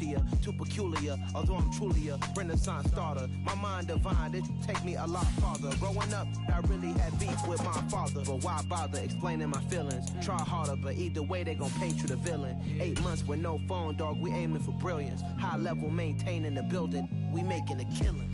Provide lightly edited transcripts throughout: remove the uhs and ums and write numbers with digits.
unrulier, too peculiar, although I'm truly a Renaissance starter. My mind divine, it take me a lot farther. Growing up, I really had beef with my father, but why bother explaining my feelings? Try harder, but either way they gon' paint you the villain. 8 months with no phone, dog, we aiming for brilliance. High level maintaining the building, we making a killing.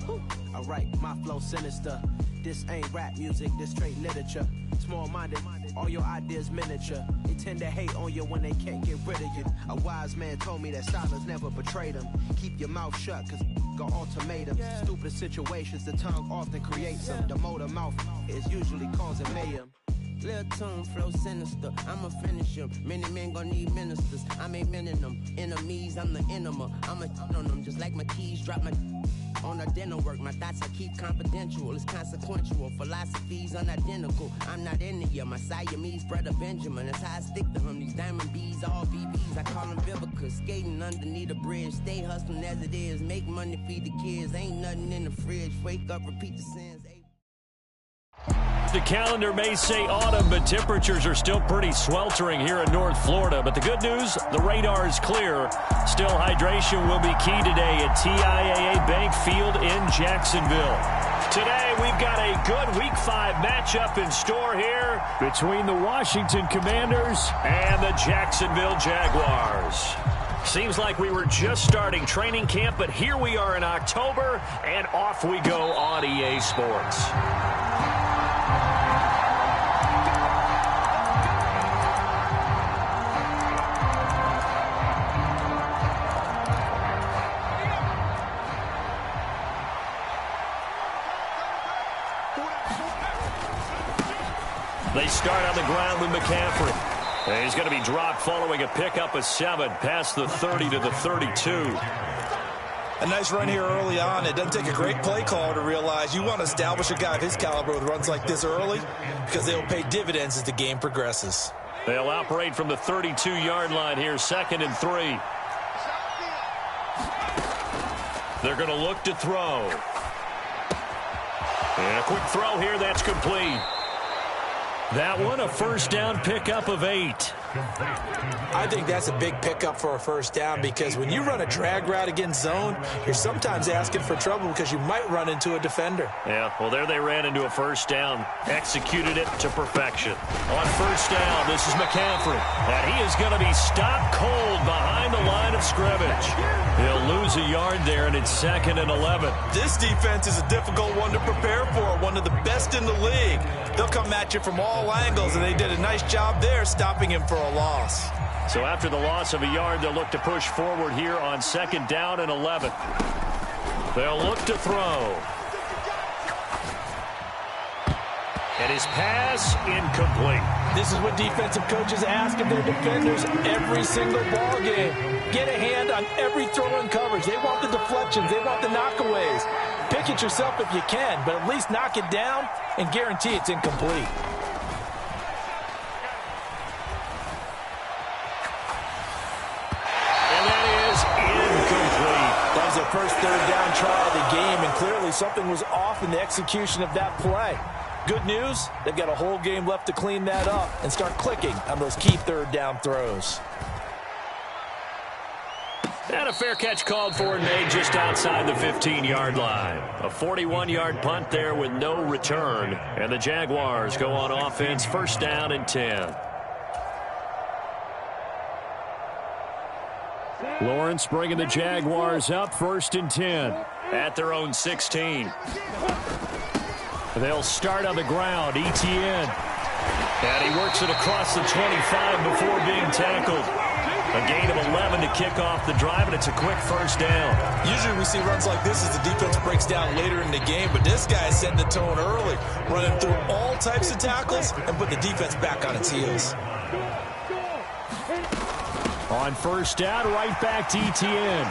Alright, my flow sinister. This ain't rap music, this straight literature. Small-minded, all your ideas miniature. They tend to hate on you when they can't get rid of you. A wise man told me that silence never betrayed him. Keep your mouth shut, cause got ultimatums. Stupid situations, the tongue often creates them. The motor mouth is usually causing mayhem. Lil' tune, flow sinister, I'ma finish him. Many men gon' need ministers, I'm aiming them. Enemies, I'm the enema, I'ma on them. Just like my keys, drop my on a dinner work. My thoughts I keep confidential, it's consequential. Philosophies unidentical, I'm not in it yet. My Siamese brother Benjamin, that's how I stick to him. These diamond B's, all BBs, I call them Vivica. Skating underneath a bridge, stay hustling as it is. Make money, feed the kids, ain't nothing in the fridge. Wake up, repeat the sins. The calendar may say autumn, but temperatures are still pretty sweltering here in North Florida. But the good news, the radar is clear. Still, hydration will be key today at TIAA Bank Field in Jacksonville. Today, we've got a good Week 5 matchup in store here between the Washington Commanders and the Jacksonville Jaguars. Seems like we were just starting training camp, but here we are in October, and off we go on EA Sports. They start on the ground with McCaffrey. And he's going to be dropped following a pickup of 7 past the 30 to the 32. A nice run here early on. It doesn't take a great play caller to realize you want to establish a guy of his caliber with runs like this early because they'll pay dividends as the game progresses. They'll operate from the 32-yard line here, 2nd and 3. They're going to look to throw. And a quick throw here, that's complete. That one, a first down pickup of 8. I think that's a big pickup for a first down because when you run a drag route against zone, you're sometimes asking for trouble because you might run into a defender. Yeah, well, there they ran into a first down, executed it to perfection. On first down, this is McCaffrey, and he is going to be stopped cold behind the line of scrimmage. He'll lose a yard there, and it's 2nd and 11. This defense is a difficult one to prepare for, one of the best in the league. They'll come at you from all angles, and they did a nice job there stopping him for a loss. So after the loss of a yard, they'll look to push forward here on 2nd down and 11. They'll look to throw. And his pass incomplete. This is what defensive coaches ask of their defenders every single ball game. Get a hand on every throw in coverage. They want the deflections. They want the knockaways. Pick it yourself if you can, but at least knock it down and guarantee it's incomplete. That was their first 3rd down try of the game, and clearly something was off in the execution of that play. Good news, they've got a whole game left to clean that up and start clicking on those key 3rd down throws. And a fair catch called for and made just outside the 15-yard line. A 41-yard punt there with no return. And the Jaguars go on offense, 1st down and 10. Lawrence bringing the Jaguars up, 1st and 10 at their own 16. They'll start on the ground, Etienne. And he works it across the 25 before being tackled. A gain of 11 to kick off the drive, and it's a quick 1st down. Usually we see runs like this as the defense breaks down later in the game, but this guy set the tone early, running through all types of tackles and put the defense back on its heels. On 1st down, right back to Etienne.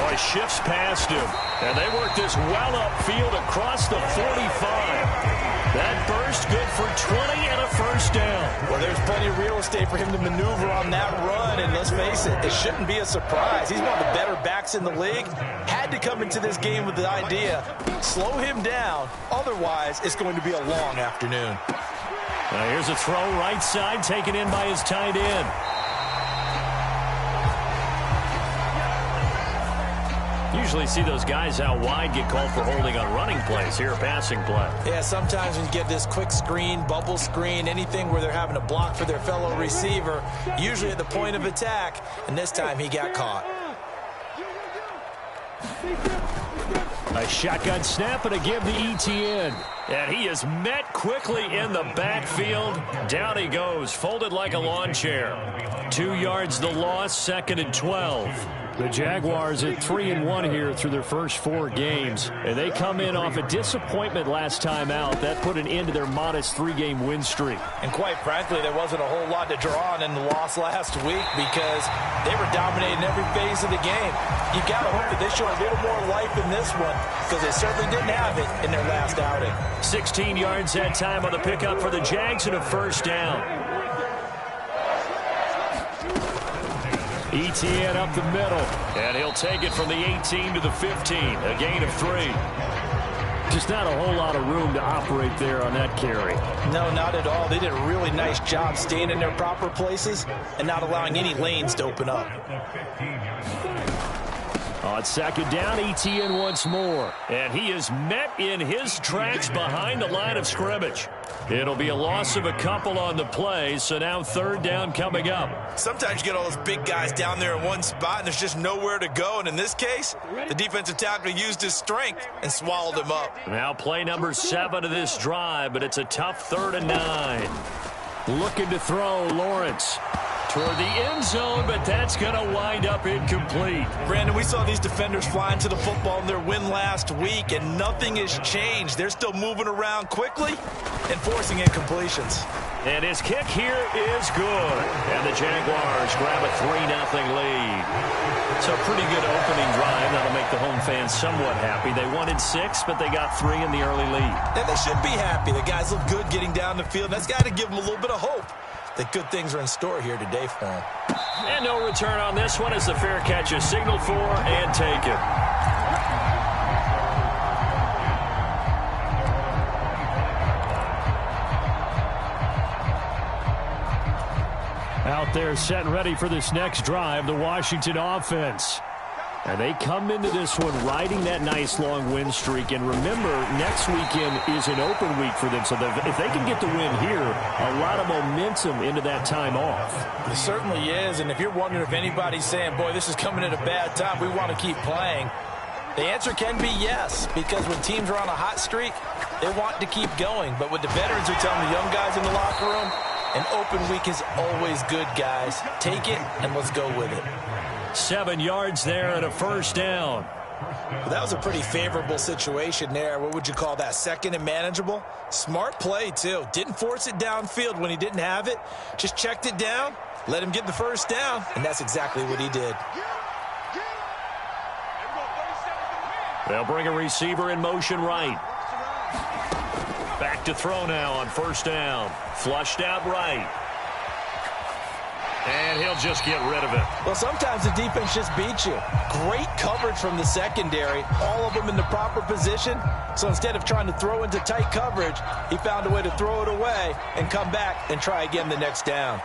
Boy, shifts past him. And they work this well upfield across the 45. That burst good for 20 and a 1st down. Well, there's plenty of real estate for him to maneuver on that run. And let's face it, it shouldn't be a surprise. He's one of the better backs in the league. Had to come into this game with the idea, slow him down. Otherwise, it's going to be a long afternoon. Now here's a throw right side taken in by his tight end. Usually see those guys out wide get called for holding on running plays. Here, a passing play. Yeah, sometimes when you get this quick screen, bubble screen, anything where they're having to block for their fellow receiver, usually at the point of attack, and this time he got caught. A shotgun snap and a give to ETN. And he is met quickly in the backfield. Down he goes, folded like a lawn chair. 2 yards the loss, 2nd and 12. The Jaguars at 3-1 here through their first 4 games. And they come in off a disappointment last time out. That put an end to their modest 3-game win streak. And quite frankly, there wasn't a whole lot to draw on in the loss last week because they were dominating every phase of the game. You got to hope that they show a little more life in this one because they certainly didn't have it in their last outing. 16 yards that time on the pickup for the Jags and a first down. ETN up the middle, and he'll take it from the 18 to the 15, a gain of 3. Just not a whole lot of room to operate there on that carry. No, not at all. They did a really nice job staying in their proper places and not allowing any lanes to open up. On 2nd down, ETN once more, and he is met in his tracks behind the line of scrimmage. It'll be a loss of a couple on the play, so now 3rd down coming up. Sometimes you get all those big guys down there in one spot, and there's just nowhere to go. And in this case, the defensive tackle used his strength and swallowed him up. Now play number 7 of this drive, but it's a tough 3rd and 9. Looking to throw, Lawrence toward the end zone, but that's going to wind up incomplete. Brandon, we saw these defenders flying to the football in their win last week, and nothing has changed. They're still moving around quickly and forcing incompletions. And his kick here is good. And the Jaguars grab a 3-0 lead. So a pretty good opening drive. That'll make the home fans somewhat happy. They wanted 6, but they got 3 in the early lead. And they should be happy. The guys look good getting down the field. That's got to give them a little bit of hope that good things are in store here today for them. And no return on this one as the fair catch is signaled for and taken. Out there set and ready for this next drive, the Washington offense. And they come into this one riding that nice long win streak. And remember, next weekend is an open week for them. So if they can get the win here, a lot of momentum into that time off. It certainly is. And if you're wondering if anybody's saying, boy, this is coming at a bad time, we want to keep playing, the answer can be yes. Because when teams are on a hot streak, they want to keep going. But what the veterans are telling the young guys in the locker room, an open week is always good, guys. Take it and let's go with it. 7 yards there and a first down. Well, that was a pretty favorable situation there. What would you call that? 2nd and manageable? Smart play, too. Didn't force it downfield when he didn't have it. Just checked it down, let him get the first down, and that's exactly what he did. They'll bring a receiver in motion right. Back to throw now on first down. Flushed out right. And he'll just get rid of it. Well, sometimes the defense just beats you. Great coverage from the secondary. All of them in the proper position. So instead of trying to throw into tight coverage, he found a way to throw it away and come back and try again the next down.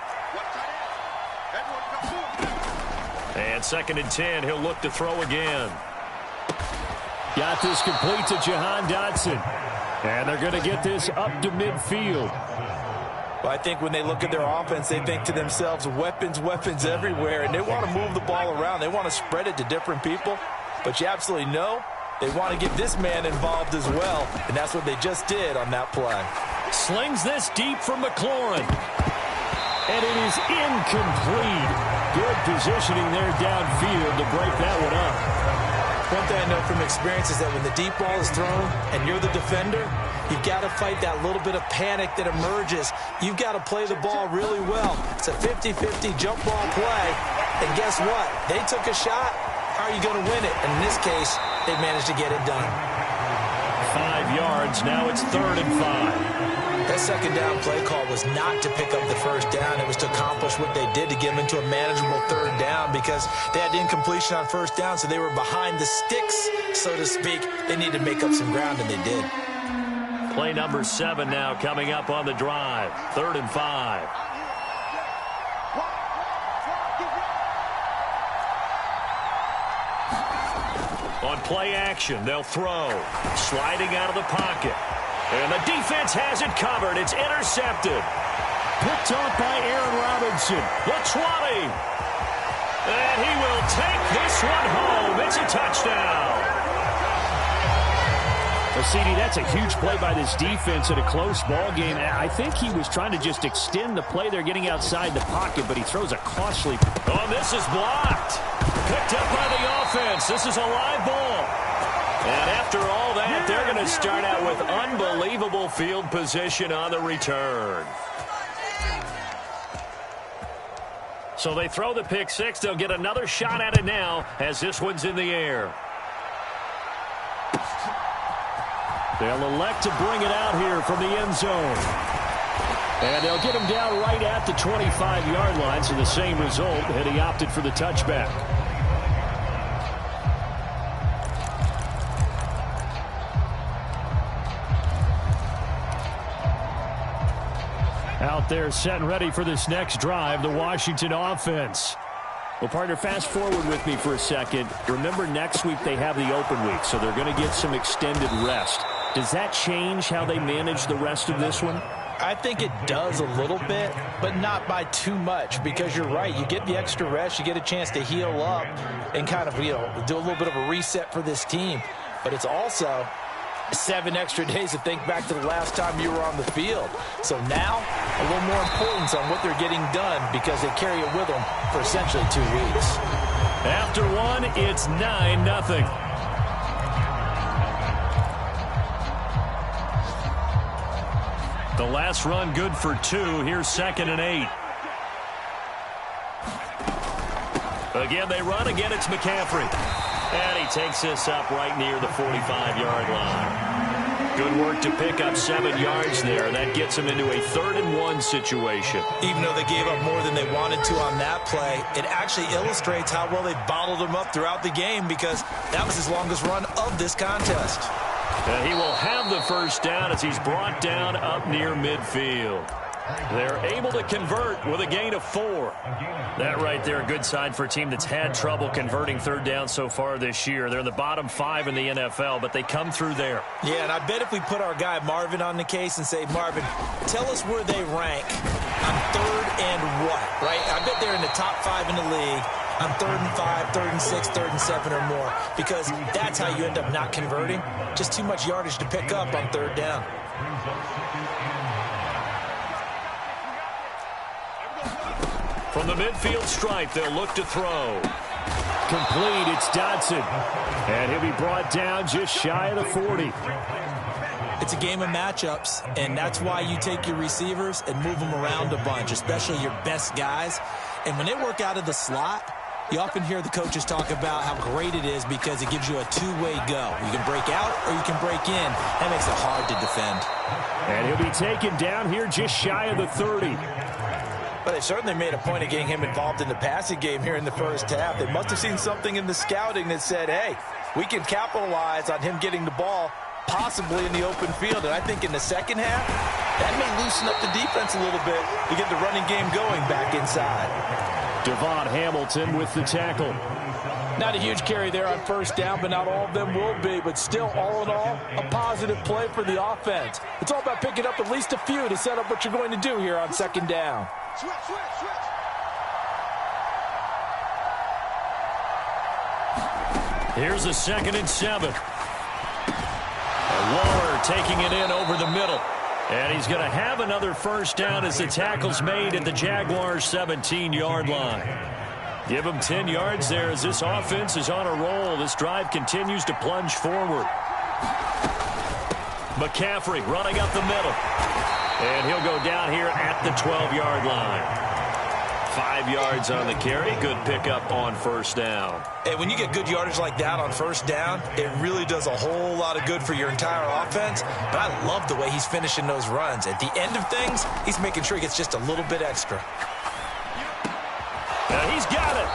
And 2nd and 10, he'll look to throw again. Got this complete to Jahan Dotson. And they're going to get this up to midfield. Well, I think when they look at their offense, they think to themselves, weapons, weapons everywhere, and they want to move the ball around. They want to spread it to different people, but you absolutely know they want to get this man involved as well, and that's what they just did on that play. Slings this deep from McLaurin, and it is incomplete. Good positioning there downfield to break that one up. One thing I know from experience is that when the deep ball is thrown and you're the defender, you've got to fight that little bit of panic that emerges. You've got to play the ball really well. It's a 50-50 jump ball play. And guess what? They took a shot. How are you going to win it? And in this case, they managed to get it done. 5 yards. Now it's 3rd and 5. That second down play call was not to pick up the first down. It was to accomplish what they did to get them into a manageable 3rd down because they had incompletion on first down, so they were behind the sticks, so to speak. They needed to make up some ground, and they did. Play number 7 now coming up on the drive. 3rd and 5. On play action, they'll throw. Sliding out of the pocket. And the defense has it covered. It's intercepted. Picked off by Aaron Robinson. The 20. And he will take this one home. It's a touchdown. Well, CD, that's a huge play by this defense in a close ball game. I think he was trying to just extend the play. They're getting outside the pocket, but he throws a costly. Oh, this is blocked. Picked up by the offense. This is a live ball. And after all that, they're going to start out with unbelievable field position on the return. So they throw the pick six. They'll get another shot at it now as this one's in the air. They'll elect to bring it out here from the end zone. And they'll get him down right at the 25-yard line, so the same result, and he opted for the touchback. Out there set and ready for this next drive, the Washington offense. Well, partner, fast forward with me for a second. Remember, next week they have the open week, so they're going to get some extended rest. Does that change how they manage the rest of this one? I think it does a little bit, but not by too much, because you're right. You get the extra rest. You get a chance to heal up and kind of, do a little bit of a reset for this team. But it's also 7 extra days to think back to the last time you were on the field. So now, a little more importance on what they're getting done because they carry it with them for essentially 2 weeks. After one, it's 9-0. The last run good for 2. Here's 2nd and 8. Again, they run. Again, it's McCaffrey. And he takes this up right near the 45-yard line. Good work to pick up 7 yards there. That gets him into a 3rd and 1 situation. Even though they gave up more than they wanted to on that play, it actually illustrates how well they bottled him up throughout the game because that was his longest run of this contest. He will have the first down as he's brought down up near midfield. They're able to convert with a gain of 4. That right there, a good sign for a team that's had trouble converting 3rd down so far this year. They're in the bottom 5 in the NFL, but they come through there. Yeah, and I bet if we put our guy Marvin on the case and say, Marvin, tell us where they rank on 3rd and what, right? I bet they're in the top 5 in the league on 3rd and 5, 3rd and 6, 3rd and 7 or more, because that's how you end up not converting. Just too much yardage to pick up on 3rd down. From the midfield stripe, they'll look to throw. Complete, it's Dodson. And he'll be brought down just shy of the 40. It's a game of matchups, and that's why you take your receivers and move them around a bunch, especially your best guys. And when they work out of the slot, you often hear the coaches talk about how great it is because it gives you a two-way go. You can break out or you can break in. That makes it hard to defend. And he'll be taken down here just shy of the 30. But they certainly made a point of getting him involved in the passing game here in the first half. They must have seen something in the scouting that said, hey, we can capitalize on him getting the ball possibly in the open field. And I think in the second half, that may loosen up the defense a little bit to get the running game going back inside. Devon Hamilton with the tackle. Not a huge carry there on first down, but not all of them will be. But still, all in all, a positive play for the offense. It's all about picking up at least a few to set up what you're going to do here on second down. Here's a 2nd and 7. Waller taking it in over the middle. And he's going to have another first down as the tackle's made at the Jaguars' 17-yard line. Give him 10 yards there as this offense is on a roll. This drive continues to plunge forward. McCaffrey running up the middle. And he'll go down here at the 12-yard line. 5 yards on the carry. Good pickup on first down. And when you get good yardage like that on first down, it really does a whole lot of good for your entire offense. But I love the way he's finishing those runs. At the end of things, he's making sure he gets just a little bit extra. Now he's got it.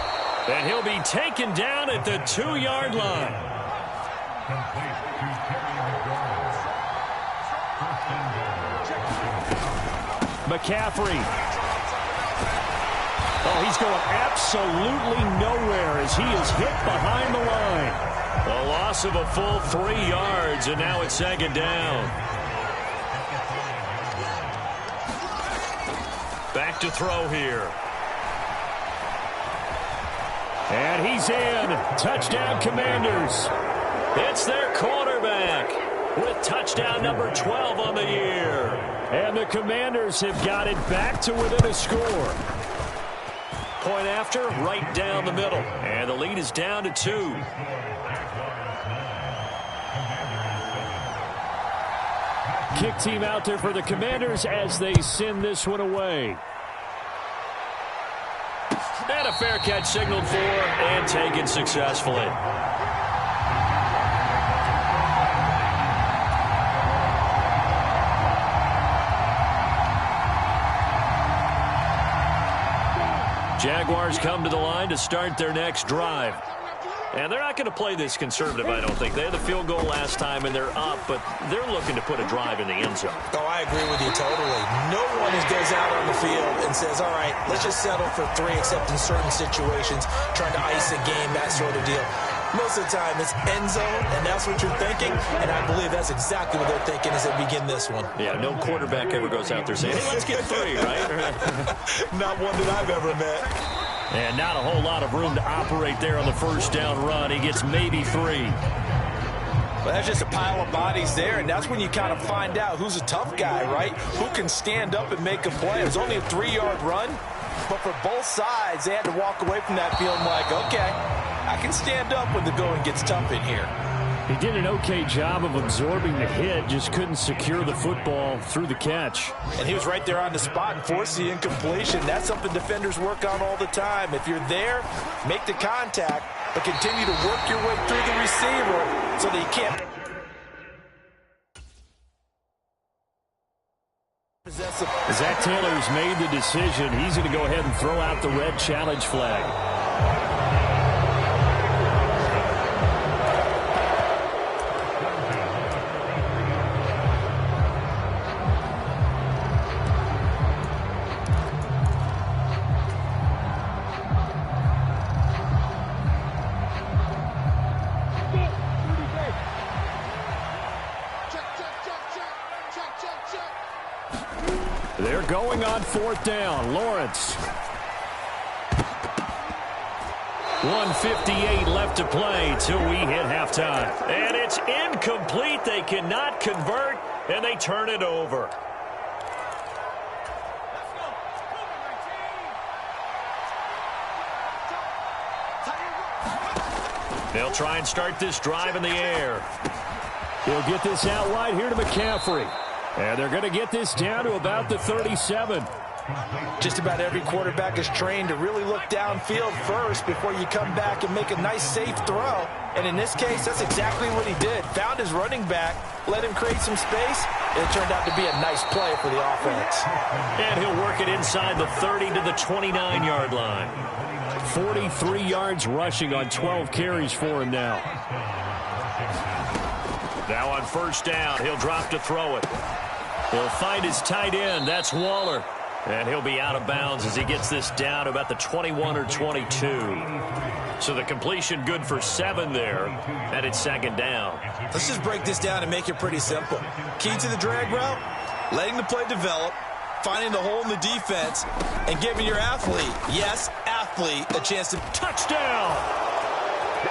And he'll be taken down at the 2-yard line. McCaffrey. Oh, he's going absolutely nowhere as he is hit behind the line. A lot loss of a full 3 yards, and now it's 2nd down. Back to throw here. And he's in. Touchdown, Commanders. It's their quarterback with touchdown number 12 on the year. And the Commanders have got it back to within a score. Point after, right down the middle. And the lead is down to 2. Kick team out there for the Commanders as they send this one away. And a fair catch signaled for and taken successfully. Jaguars come to the line to start their next drive. And they're not going to play this conservative, I don't think. They had the field goal last time, and they're up, but they're looking to put a drive in the end zone. Oh, I agree with you totally. No one goes out on the field and says, all right, let's just settle for 3, except in certain situations, trying to ice a game, that sort of deal. Most of the time, it's end zone, and that's what you're thinking, and I believe that's exactly what they're thinking as they begin this one. Yeah, no quarterback ever goes out there saying, hey, let's get 3, right? Not one that I've ever met. And not a whole lot of room to operate there on the first down run. He gets maybe 3. Well, that's just a pile of bodies there, and that's when you kind of find out who's a tough guy, right? Who can stand up and make a play. It was only a 3-yard run, but for both sides, they had to walk away from that feeling like, okay, I can stand up when the going gets tough in here. He did an okay job of absorbing the hit, just couldn't secure the football through the catch. And he was right there on the spot and forced the incompletion. That's something defenders work on all the time. If you're there, make the contact, but continue to work your way through the receiver so that you can't. Zach Taylor's made the decision. He's going to go ahead and throw out the red challenge flag. They're going on 4th down. Lawrence. 1:58 left to play till we hit halftime. And it's incomplete. They cannot convert, and they turn it over. They'll try and start this drive in the air. He'll get this out wide here to McCaffrey. And they're going to get this down to about the 37. Just about every quarterback is trained to really look downfield first before you come back and make a nice, safe throw. And in this case, that's exactly what he did. Found his running back, let him create some space, and it turned out to be a nice play for the offense. And he'll work it inside the 30 to the 29-yard line. 43 yards rushing on 12 carries for him now. Now on 1st down, he'll drop to throw it. He'll find his tight end. That's Waller. And he'll be out of bounds as he gets this down to about the 21 or 22. So the completion good for 7 there. And it's 2nd down. Let's just break this down and make it pretty simple. Key to the drag route, letting the play develop, finding the hole in the defense, and giving your athlete, yes, athlete, a chance to touchdown.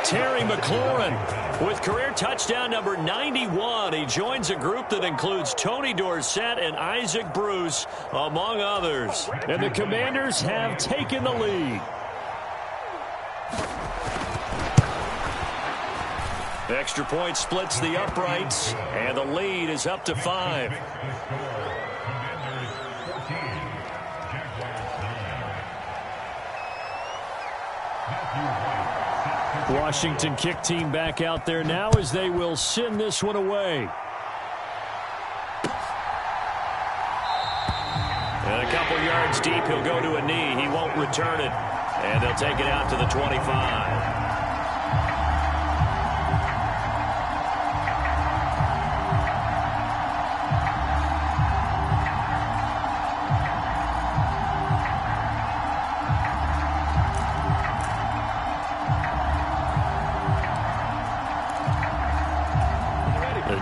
Terry McLaurin with career touchdown number 91. He joins a group that includes Tony Dorsett and Isaac Bruce, among others. And the Commanders have taken the lead. Extra point splits the uprights, and the lead is up to 5. Washington kick team back out there now as they will send this one away. And a couple yards deep, he'll go to a knee. He won't return it. And they'll take it out to the 25.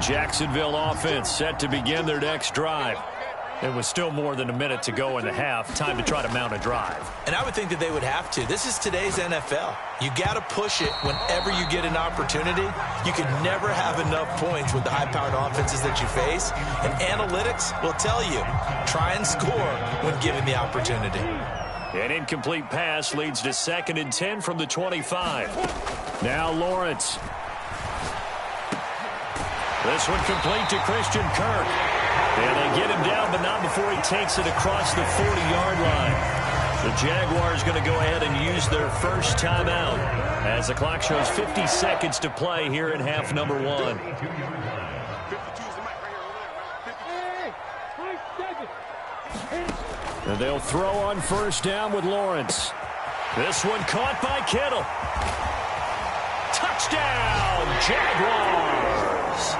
Jacksonville offense set to begin their next drive. It was still more than a minute to go in the half. Time to try to mount a drive. And I would think that they would have to. This is today's NFL. You got to push it whenever you get an opportunity. You can never have enough points with the high-powered offenses that you face. And analytics will tell you, try and score when given the opportunity. An incomplete pass leads to 2nd and 10 from the 25. Now Lawrence. This one complete to Christian Kirk. And they get him down, but not before he takes it across the 40-yard line. The Jaguars going to go ahead and use their first timeout as the clock shows 50 seconds to play here in half number 1. And they'll throw on first down with Lawrence. This one caught by Kittle. Touchdown, Jaguars!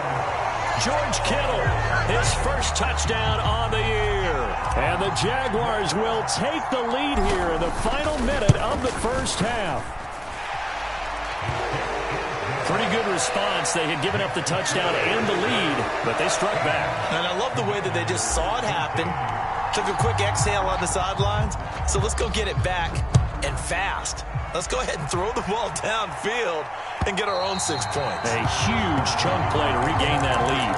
George Kittle, his first touchdown on the year. And the Jaguars will take the lead here in the final minute of the first half. Pretty good response. They had given up the touchdown and the lead, but they struck back. And I love the way that they just saw it happen. Took a quick exhale on the sidelines. So let's go get it back and fast. Let's go ahead and throw the ball downfield and get our own 6 points. A huge chunk play to regain that lead.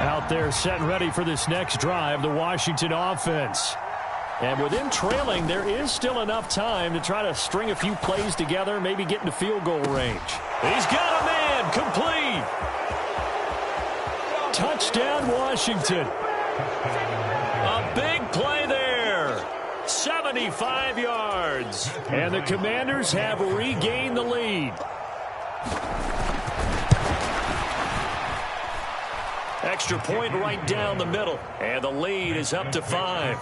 Out there set and ready for this next drive, the Washington offense. And with them trailing, there is still enough time to try to string a few plays together, maybe get into field goal range. He's got a man, complete. Touchdown, Washington. A big play there. 75 yards. And the Commanders have regained the lead. Extra point right down the middle. And the lead is up to 5.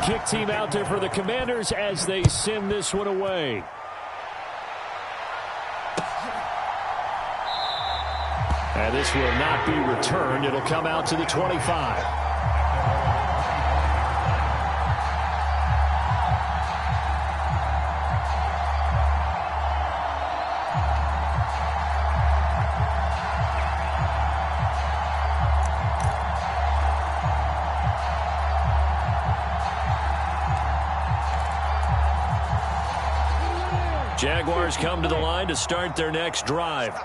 Kick team out there for the Commanders as they send this one away. And this will not be returned. It'll come out to the 25. Jaguars come to the line to start their next drive.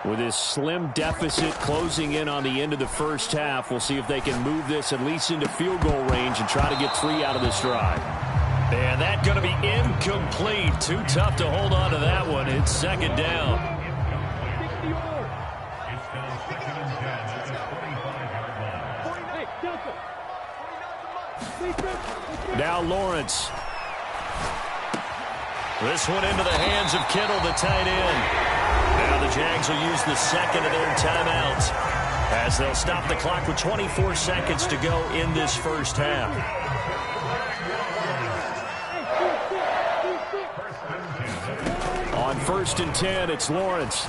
With this slim deficit closing in on the end of the first half, we'll see if they can move this at least into field goal range and try to get 3 out of this drive. And that's going to be incomplete. Too tough to hold on to that one. It's 2nd down. Now Lawrence. This one into the hands of Kittle, the tight end. Now the Jags will use the second of their timeouts as they'll stop the clock with 24 seconds to go in this first half. On 1st and 10, it's Lawrence.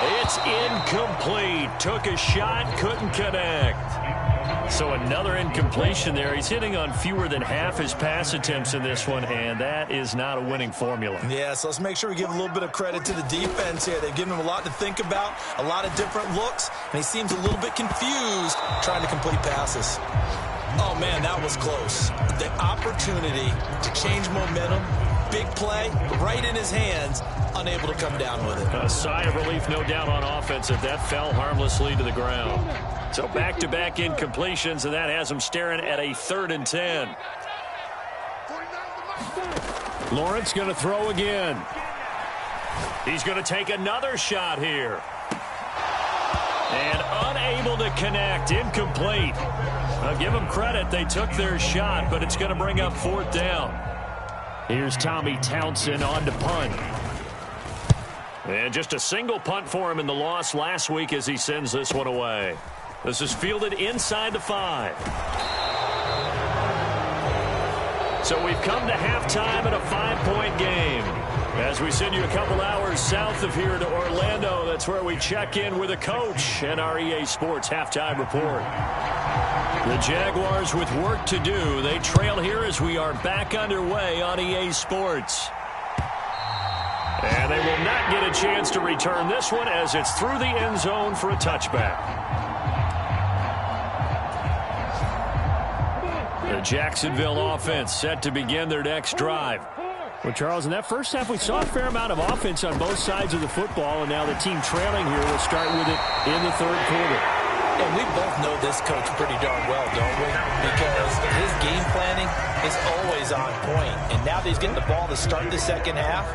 It's incomplete. Took a shot, couldn't connect. So another incompletion there. He's hitting on fewer than half his pass attempts in this one, and that is not a winning formula. Yeah, so let's make sure we give a little bit of credit to the defense here. They've given him a lot to think about, a lot of different looks, and he seems a little bit confused trying to complete passes. Oh, man, that was close. The opportunity to change momentum, big play, right in his hands, unable to come down with it. A sigh of relief, no doubt, on offense if that fell harmlessly to the ground. So back-to-back incompletions, and that has him staring at a 3rd and 10. Lawrence going to throw again. He's going to take another shot here. And unable to connect, incomplete. I'll give them credit, they took their shot, but it's going to bring up 4th down. Here's Tommy Townsend on to punt. And just a single punt for him in the loss last week as he sends this one away. This is fielded inside the 5. So we've come to halftime in a 5-point game. As we send you a couple hours south of here to Orlando, that's where we check in with a coach and our EA Sports halftime report. The Jaguars with work to do. They trail here as we are back underway on EA Sports. And they will not get a chance to return this one as it's through the end zone for a touchback. The Jacksonville offense set to begin their next drive. Well, Charles, in that first half, we saw a fair amount of offense on both sides of the football, and now the team trailing here will start with it in the third quarter. And we both know this coach pretty darn well, don't we? Because his game planning is always on point. And now that he's getting the ball to start the second half,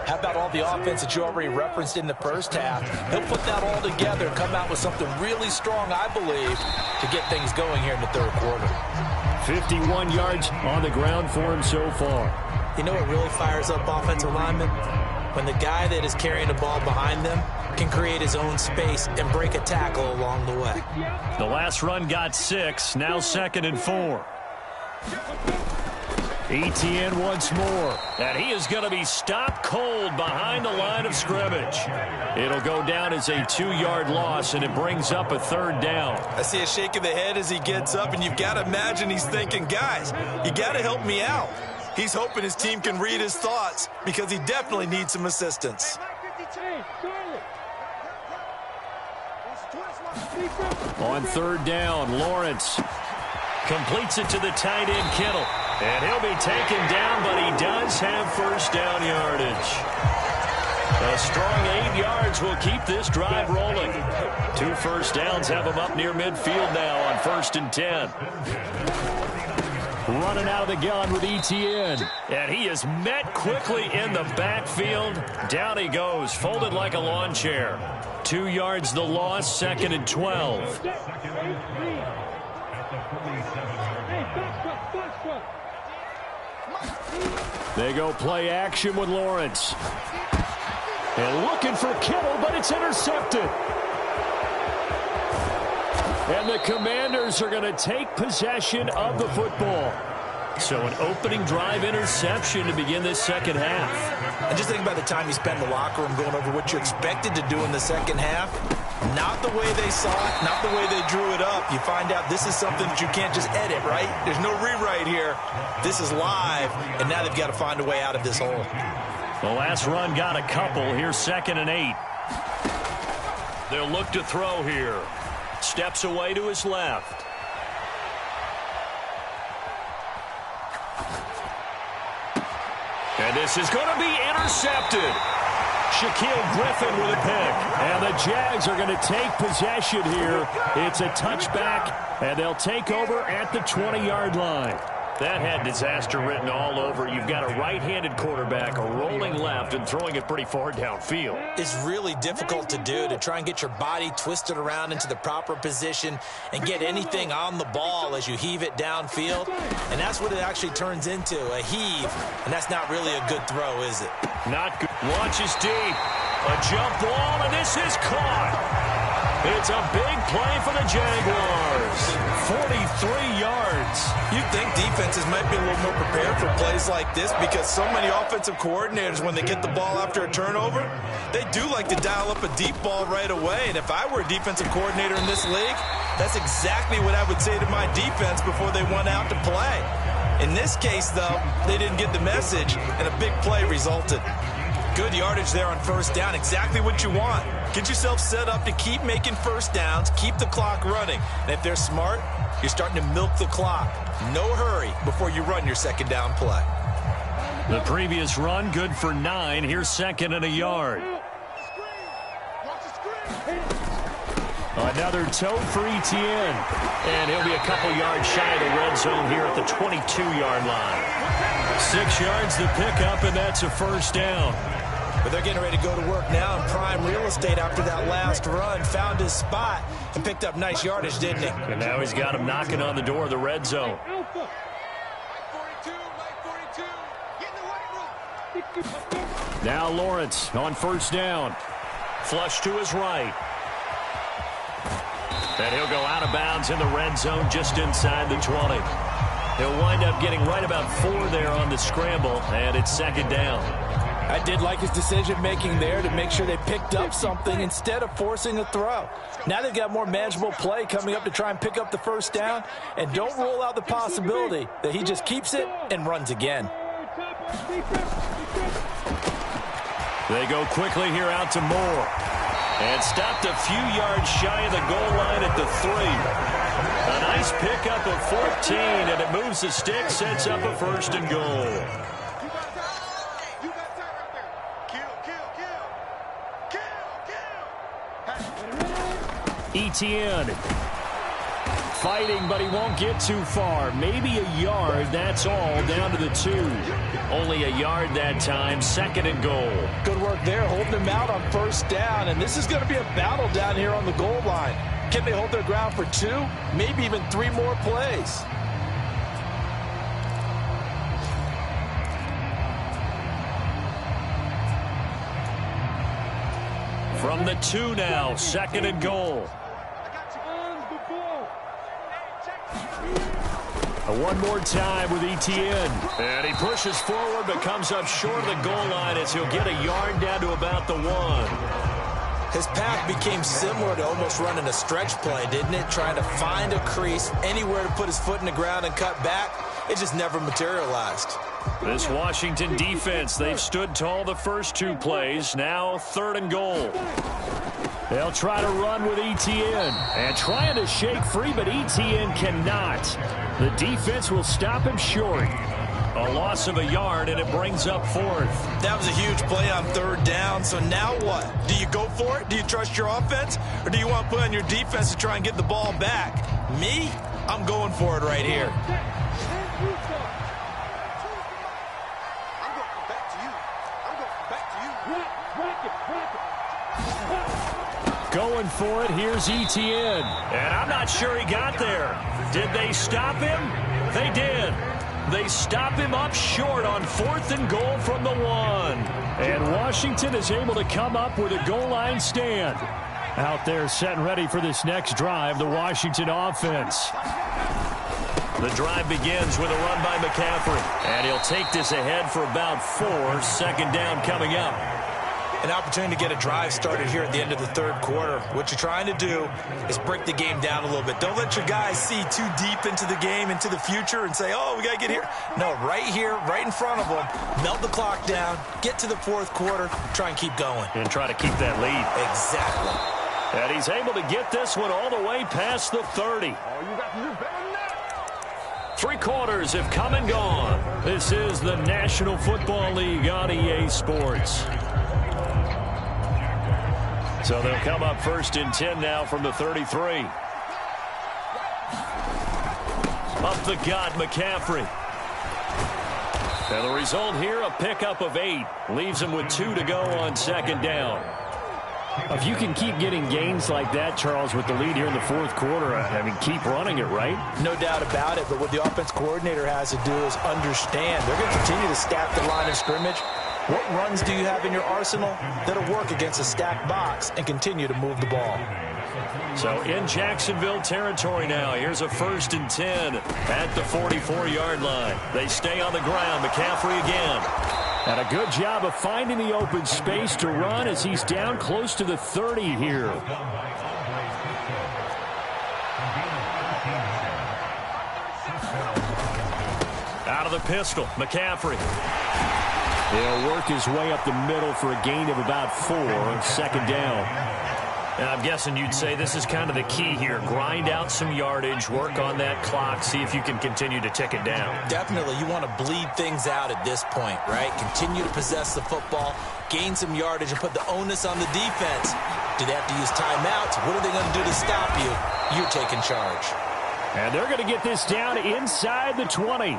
how about all the offense that you already referenced in the first half? He'll put that all together and come out with something really strong, I believe, to get things going here in the third quarter. 51 yards on the ground for him so far. You know what really fires up offensive linemen? When the guy that is carrying the ball behind them can create his own space and break a tackle along the way. The last run got 6, now 2nd and 4. Etienne once more, and he is going to be stopped cold behind the line of scrimmage. It'll go down as a 2-yard loss, and it brings up a third down. I see a shake of the head as he gets up, and you've got to imagine he's thinking, guys, you got to help me out. He's hoping his team can read his thoughts because he definitely needs some assistance. On third down, Lawrence completes it to the tight end, Kittle. And he'll be taken down, but he does have first down yardage. A strong 8 yards will keep this drive rolling. 2 first downs have him up near midfield now on 1st and 10. Running out of the gun with Etienne. And he is met quickly in the backfield. Down he goes, folded like a lawn chair. 2 yards the loss, 2nd and 12. They go play action with Lawrence. And looking for Kittle, but it's intercepted. And the Commanders are going to take possession of the football. So an opening drive interception to begin this second half. And just think about the time you spend in the locker room going over what you're expected to do in the second half. Not the way they saw it, not the way they drew it up. You find out this is something that you can't just edit, right? There's no rewrite here. This is live, and now they've got to find a way out of this hole. The last run got a couple. Here's 2nd and 8. They'll look to throw here. Steps away to his left. And this is going to be intercepted. Shaquille Griffin with a pick. And the Jags are going to take possession here. It's a touchback, and they'll take over at the 20-yard line. That had disaster written all over. You've got a right-handed quarterback, a rolling left, and throwing it pretty far downfield. It's really difficult to do, to try and get your body twisted around into the proper position and get anything on the ball as you heave it downfield. And that's what it actually turns into, a heave. And that's not really a good throw, is it? Not good. Launches deep. A jump ball, and this is caught. It's a big play for the Jaguars. 43 yards. You'd think defenses might be a little more prepared for plays like this because so many offensive coordinators, when they get the ball after a turnover, they do like to dial up a deep ball right away. And if I were a defensive coordinator in this league, that's exactly what I would say to my defense before they went out to play. In this case, though, they didn't get the message, and a big play resulted. Good yardage there on first down, exactly what you want. Get yourself set up to keep making first downs, keep the clock running. And if they're smart, you're starting to milk the clock. No hurry before you run your second down play. The previous run, good for 9. Here's 2nd and a yard. Another toe for Etienne. And he'll be a couple yards shy of the red zone here at the 22-yard line. 6 yards the pickup, and that's a first down. But they're getting ready to go to work now in prime real estate after that last run. Found his spot and picked up nice yardage, didn't he? And now he's got him knocking on the door of the red zone. Now Lawrence on first down. Flush to his right. And he'll go out of bounds in the red zone just inside the 20. He'll wind up getting right about 4 there on the scramble, and it's 2nd down. I did like his decision-making there to make sure they picked up something instead of forcing a throw. Now they've got more manageable play coming up to try and pick up the first down, and don't rule out the possibility that he just keeps it and runs again. They go quickly here out to Moore. And stopped a few yards shy of the goal line at the 3. A nice pickup of 14, and it moves the stick, sets up a 1st and goal. Etienne fighting, but he won't get too far. Maybe a yard, that's all, down to the 2. Only a yard that time, 2nd and goal. Good work there, holding them out on 1st down, and this is going to be a battle down here on the goal line. Can they hold their ground for 2, maybe even 3 more plays? From the 2 now, 2nd and goal. One more time with Etienne. And he pushes forward but comes up short of the goal line as he'll get a yard down to about the 1. His path became similar to almost running a stretch play, didn't it? Trying to find a crease, anywhere to put his foot in the ground and cut back. It just never materialized. This Washington defense, they've stood tall the first 2 plays. Now 3rd and goal. They'll try to run with Etienne. And trying to shake free, but Etienne cannot. The defense will stop him short. A loss of a yard, and it brings up 4th. That was a huge play on 3rd down, so now what? Do you go for it? Do you trust your offense? Or do you want to put on your defense to try and get the ball back? Me? I'm going for it right here. Going for it, here's Etienne. And I'm not sure he got there. Did they stop him? They did. They stop him up short on 4th and goal from the 1. And Washington is able to come up with a goal line stand. Out there set and ready for this next drive, the Washington offense. The drive begins with a run by McCaffrey. And he'll take this ahead for about 4. 2nd down coming up. An opportunity to get a drive started here at the end of the 3rd quarter. What you're trying to do is break the game down a little bit. Don't let your guys see too deep into the game, into the future, and say, oh, we got to get here. No, right here, right in front of them, melt the clock down, get to the 4th quarter, try and keep going. And try to keep that lead. Exactly. And he's able to get this one all the way past the 30. 3 quarters have come and gone. This is the National Football League on EA Sports. So they'll come up 1st and 10 now from the 33. Up the gut, McCaffrey. And the result here, a pickup of 8. Leaves him with 2 to go on 2nd down. If you can keep getting gains like that, Charles, with the lead here in the 4th quarter, I mean, keep running it, right? No doubt about it, but what the offense coordinator has to do is understand. They're going to continue to stack the line of scrimmage. What runs do you have in your arsenal that'll work against a stacked box and continue to move the ball? So in Jacksonville territory now, here's a 1st and 10 at the 44-yard line. They stay on the ground. McCaffrey again. And a good job of finding the open space to run as he's down close to the 30 here. Out of the pistol, McCaffrey. He'll work his way up the middle for a gain of about 4 on 2nd down. And I'm guessing you'd say this is kind of the key here. Grind out some yardage, work on that clock, see if you can continue to tick it down. Definitely. You want to bleed things out at this point, right? Continue to possess the football, gain some yardage, and put the onus on the defense. Do they have to use timeouts? What are they going to do to stop you? You're taking charge. And they're going to get this down inside the 20.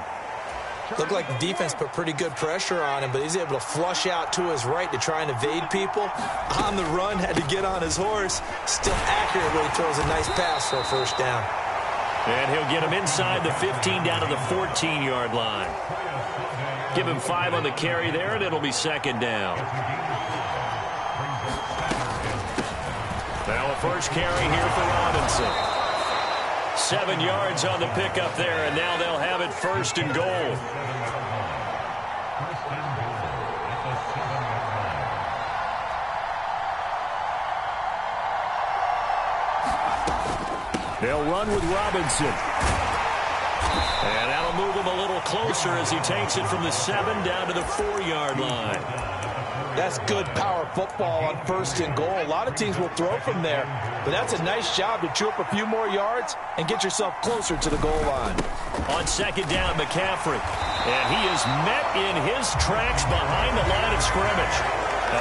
Looked like the defense put pretty good pressure on him, but he's able to flush out to his right to try and evade people. On the run, had to get on his horse. Still accurately throws a nice pass for a 1st down. And he'll get him inside the 15 down to the 14-yard line. Give him 5 on the carry there, and it'll be 2nd down. Now a first carry here for Robinson. 7 yards on the pickup there, and now they'll have it 1st and goal. They'll run with Robinson. And that'll move him a little closer as he takes it from the 7 down to the 4-yard line. That's good power football on 1st and goal. A lot of teams will throw from there, but that's a nice job to chew up a few more yards and get yourself closer to the goal line. On 2nd down, McCaffrey. And he is met in his tracks behind the line of scrimmage.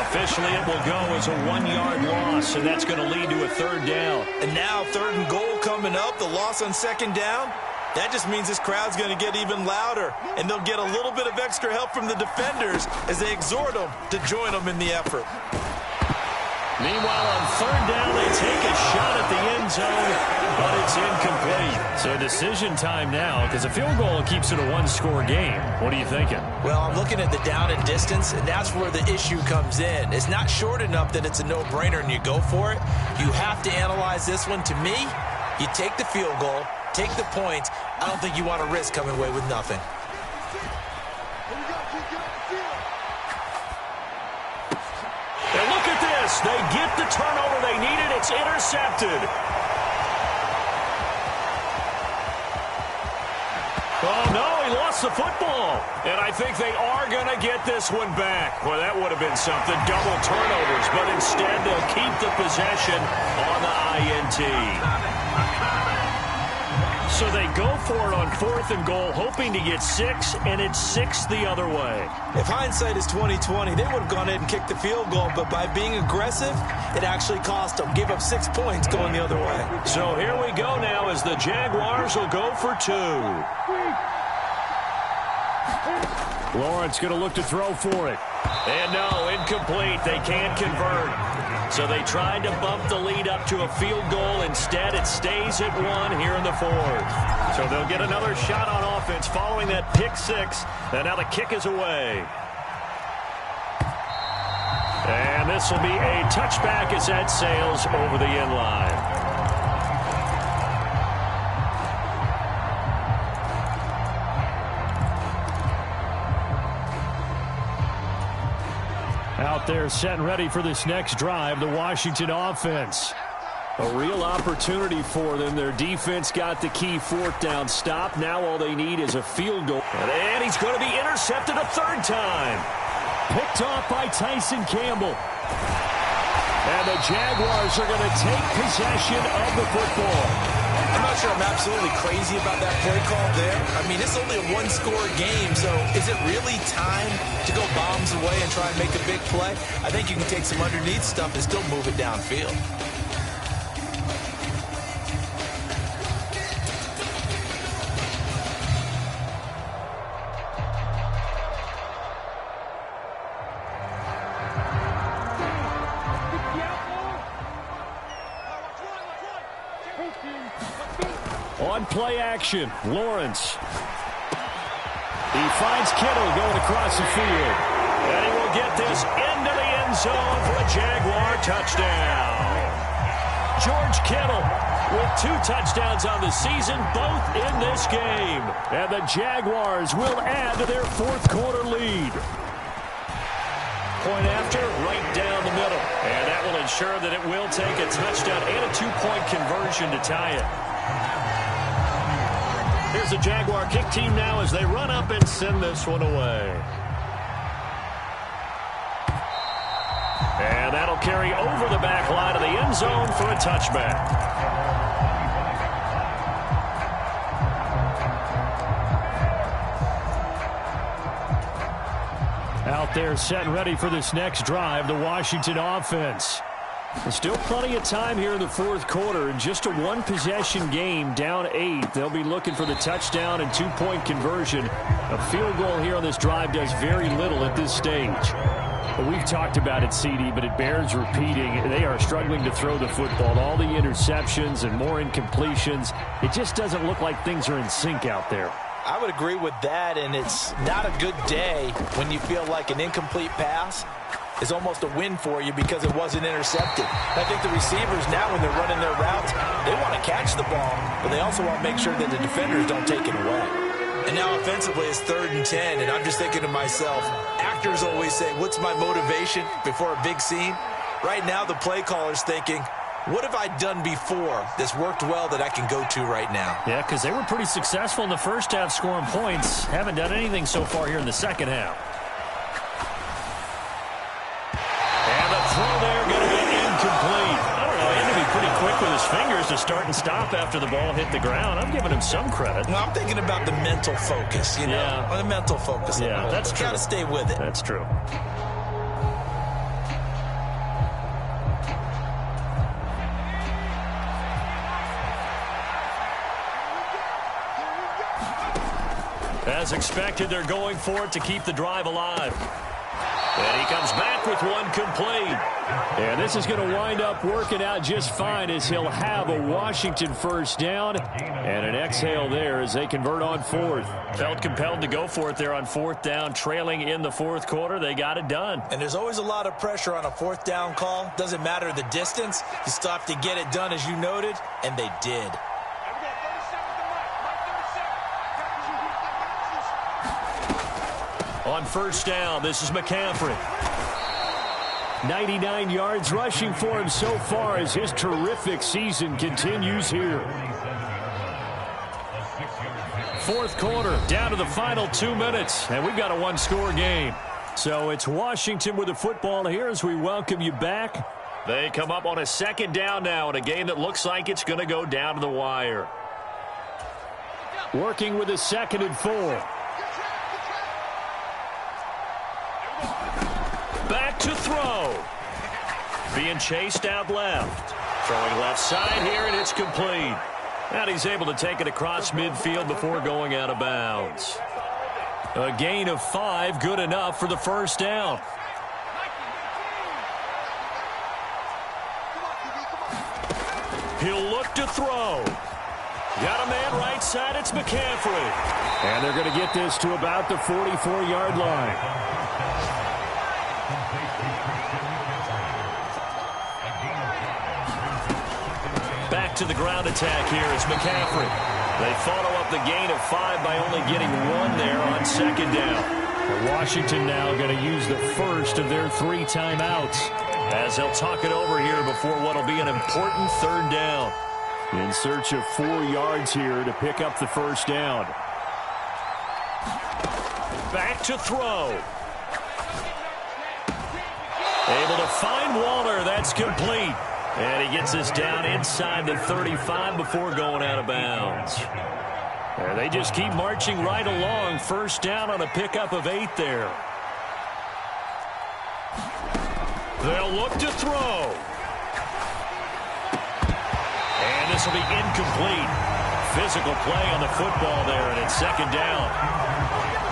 Officially, it will go as a 1-yard loss, and that's going to lead to a 3rd down. And now 3rd and goal coming up, the loss on 2nd down. That just means this crowd's going to get even louder, and they'll get a little bit of extra help from the defenders as they exhort them to join them in the effort. Meanwhile, on 3rd down, they take a shot at the end zone, but it's incomplete. So decision time now, because a field goal keeps it a 1-score game. What are you thinking? Well, I'm looking at the down and distance, and that's where the issue comes in. It's not short enough that it's a no-brainer and you go for it. You have to analyze this one. To me, you take the field goal, take the points. I don't think you want to risk coming away with nothing. And look at this. They get the turnover they needed. It's intercepted. Oh, no, he lost the football. And I think they are going to get this one back. Well, that would have been something. Double turnovers. But instead, they'll keep the possession on the INT. So they go for it on 4th and goal, hoping to get 6, and it's 6 the other way. If hindsight is 20/20, they would have gone ahead and kicked the field goal, but by being aggressive, it actually cost them. Gave up 6 points going the other way. So here we go now as the Jaguars will go for 2. Lawrence going to look to throw for it. And no, incomplete. They can't convert. So they tried to bump the lead up to a field goal. Instead, it stays at 1 here in the 4th. So they'll get another shot on offense following that pick 6. And now the kick is away. And this will be a touchback as that sails over the end line. Out there set and ready for this next drive, the Washington offense. A real opportunity for them. Their defense got the key 4th down stop. Now all they need is a field goal. And he's going to be intercepted a 3rd time. Picked off by Tyson Campbell. And the Jaguars are going to take possession of the football. I'm not sure I'm absolutely crazy about that play call there. I mean, it's only a 1-score game, so is it really time to go bombs away and try and make a big play? I think you can take some underneath stuff and still move it downfield. On play action, Lawrence. He finds Kittle going across the field. And he will get this into the end zone for a Jaguar touchdown. George Kittle with 2 touchdowns on the season, both in this game. And the Jaguars will add to their 4th quarter lead. Point after, right down the middle. And that will ensure that it will take a touchdown and a 2-point conversion to tie it. Here's the Jaguar kick team now as they run up and send this one away. And that'll carry over the back line of the end zone for a touchback. Out there set and ready for this next drive, the Washington offense. There's still plenty of time here in the 4th quarter. In just a 1-possession game, down 8. They'll be looking for the touchdown and 2-point conversion. A field goal here on this drive does very little at this stage. But we've talked about it, CD, but it bears repeating. They are struggling to throw the football. All the interceptions and more incompletions. It just doesn't look like things are in sync out there. I would agree with that, and it's not a good day when you feel like an incomplete pass is almost a win for you because it wasn't intercepted. I think the receivers now, when they're running their routes, they want to catch the ball, but they also want to make sure that the defenders don't take it away. And now offensively it's 3rd and 10, and I'm just thinking to myself, actors always say, what's my motivation before a big scene? Right now the play caller's thinking, What have I done before that's worked well that I can go to right now? Yeah, because they were pretty successful in the first half scoring points. Haven't done anything so far here in the second half. And the throw there going to be incomplete. I don't know, he had to be pretty quick with his fingers to start and stop after the ball hit the ground. I'm giving him some credit. Well, I'm thinking about the mental focus, you know? Yeah. Or the mental focus. Yeah, that's true. Got to stay with it. That's true. As expected, they're going for it to keep the drive alive. And he comes back with one complete. And this is going to wind up working out just fine as he'll have a Washington first down and an exhale there as they convert on fourth. Felt compelled to go for it there on fourth down, trailing in the fourth quarter. They got it done. And there's always a lot of pressure on a fourth down call. Doesn't matter the distance. You still have to get it done, as you noted, and they did. On first down, this is McCaffrey. 99 yards rushing for him so far as his terrific season continues here. Fourth quarter, down to the final 2 minutes, and we've got a one-score game. So it's Washington with the football here as we welcome you back. They come up on a second down now in a game that looks like it's going to go down to the wire. Working with a 2nd and 4. Back to throw. Being chased out left. Throwing left side here, and it's complete. And he's able to take it across midfield before going out of bounds. A gain of 5, good enough for the first down. He'll look to throw. Got a man right side, it's McCaffrey. And they're going to get this to about the 44-yard line. Back to the ground attack here is McCaffrey. They follow up the gain of 5 by only getting 1 there on second down. Washington now going to use the first of their 3 timeouts as they'll talk it over here before what will be an important third down. In search of 4 yards here to pick up the first down. Back to throw. Able to find Waller. That's complete. And he gets us down inside the 35 before going out of bounds. And they just keep marching right along. First down on a pickup of 8 there. They'll look to throw. And this will be incomplete. Physical play on the football there, and it's second down.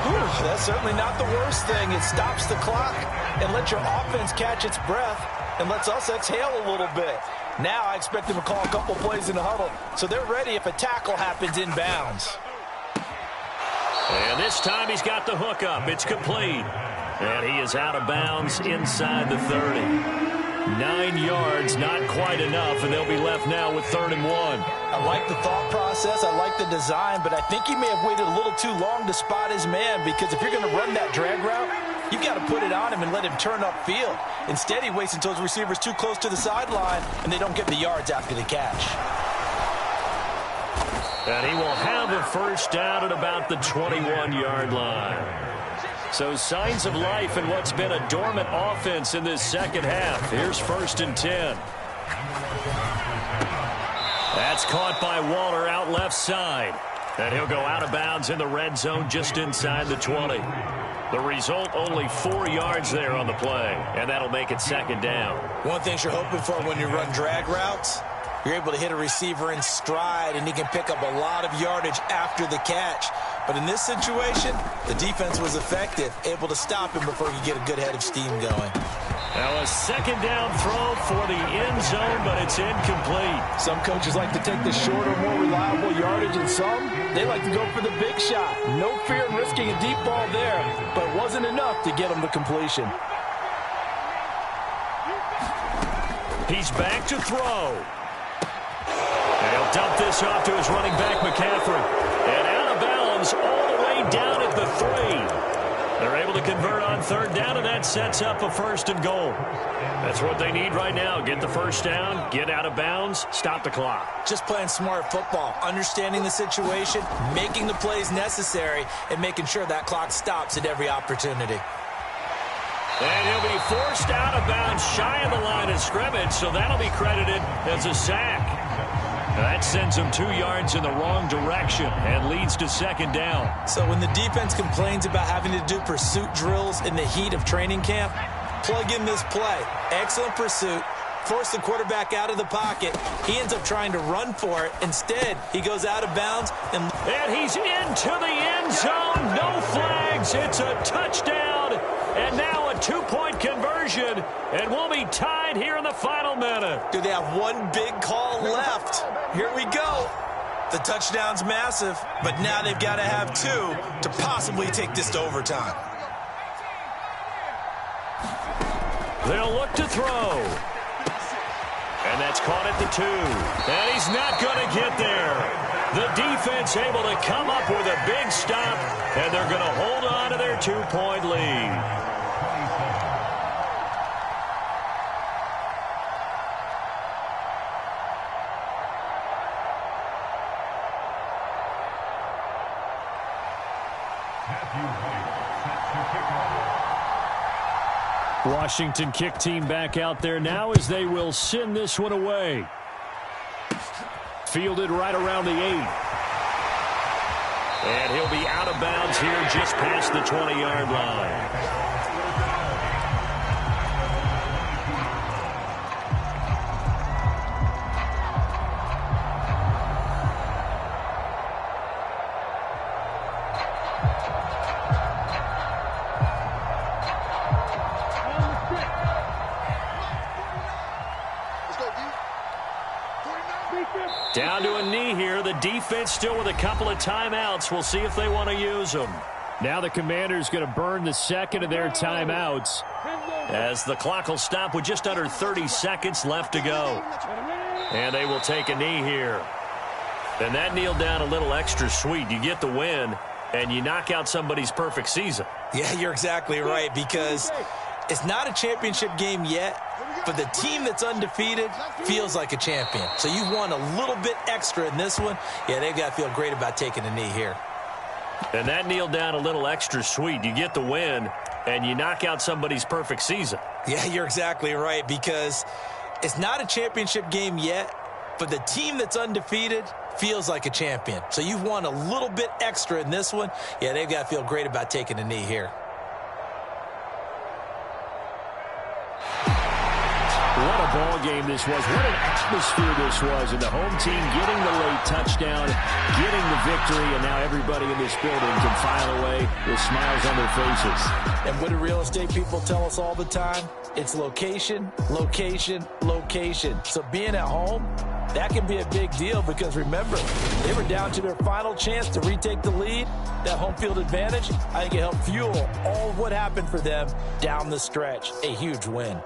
Whew, that's certainly not the worst thing. It stops the clock and lets your offense catch its breath and lets us exhale a little bit. Now I expect them to call a couple plays in the huddle, so they're ready if a tackle happens inbounds. And this time he's got the hook up. It's complete. And he is out of bounds inside the 30. 9 yards, not quite enough, and they'll be left now with 3rd and 1. I like the thought process. I like the design, but I think he may have waited a little too long to spot his man, because if you're going to run that drag route, you've got to put it on him and let him turn upfield. Instead, he waits until his receiver's too close to the sideline, and they don't get the yards after the catch. And he will have a first down at about the 21-yard line. So signs of life in what's been a dormant offense in this second half. Here's 1st and 10. That's caught by Waller out left side. And he'll go out of bounds in the red zone just inside the 20. The result, only 4 yards there on the play. And that'll make it second down. One thing you're hoping for when you run drag routes, you're able to hit a receiver in stride, and he can pick up a lot of yardage after the catch. But in this situation, the defense was effective, able to stop him before he could get a good head of steam going. Now a second down throw for the end zone, but it's incomplete. Some coaches like to take the shorter, more reliable yardage, and some, they like to go for the big shot. No fear in risking a deep ball there, but it wasn't enough to get him to completion. He's back to throw. And he'll dump this off to his running back, McCaffrey. And out of bounds all the way down at the 3. They're able to convert on third down, and that sets up a 1st and goal. That's what they need right now. Get the first down, get out of bounds, stop the clock. Just playing smart football, understanding the situation, making the plays necessary, and making sure that clock stops at every opportunity. And he'll be forced out of bounds shy of the line of scrimmage, so that'll be credited as a sack. That sends him 2 yards in the wrong direction and leads to 2nd down. So when the defense complains about having to do pursuit drills in the heat of training camp, plug in this play. Excellent pursuit. Force the quarterback out of the pocket. He ends up trying to run for it. Instead, he goes out of bounds. And he's into the end zone. No flags. It's a touchdown. And now a 2-point conversion. And we'll be tied here in the final minute. Do they have one big call left? Here we go. The touchdown's massive, but now they've got to have 2 to possibly take this to overtime. They'll look to throw. And that's caught at the 2. And he's not going to get there. The defense able to come up with a big stop, and they're going to hold on to their 2-point lead. Washington kick team back out there now as they will send this one away. Fielded right around the 8. And he'll be out of bounds here just past the 20-yard line. Down to a knee here. The defense still with a couple of timeouts. We'll see if they want to use them. Now the Commanders going to burn the 2nd of their timeouts as the clock will stop with just under 30 seconds left to go. And they will take a knee here. And that kneel down a little extra sweet. You get the win, and you knock out somebody's perfect season. Yeah, you're exactly right, because it's not a championship game yet, but the team that's undefeated feels like a champion. So you've won a little bit extra in this one. Yeah, they've got to feel great about taking a knee here. And that kneel down a little extra sweet. You get the win, and you knock out somebody's perfect season. Yeah, you're exactly right, because it's not a championship game yet, but the team that's undefeated feels like a champion. So you've won a little bit extra in this one. Yeah, they've got to feel great about taking a knee here. What a ball game this was. What an atmosphere this was. And the home team getting the late touchdown, getting the victory, and now everybody in this building can file away with smiles on their faces. And what do real estate people tell us all the time? It's location, location, location. So being at home, that can be a big deal because, remember, they were down to their final chance to retake the lead. That home field advantage, I think it helped fuel all of what happened for them down the stretch. A huge win.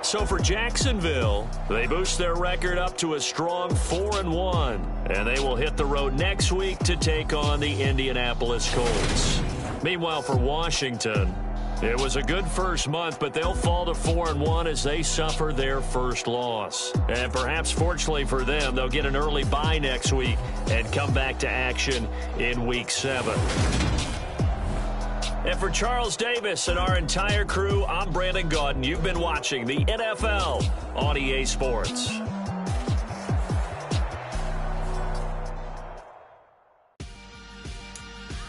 So for Jacksonville, they boost their record up to a strong 4-1, and they will hit the road next week to take on the Indianapolis Colts. Meanwhile, for Washington, it was a good first month, but they'll fall to 4-1 as they suffer their first loss. And perhaps fortunately for them, they'll get an early bye next week and come back to action in Week 7. And for Charles Davis and our entire crew, I'm Brandon Gaudin. You've been watching the NFL on EA Sports.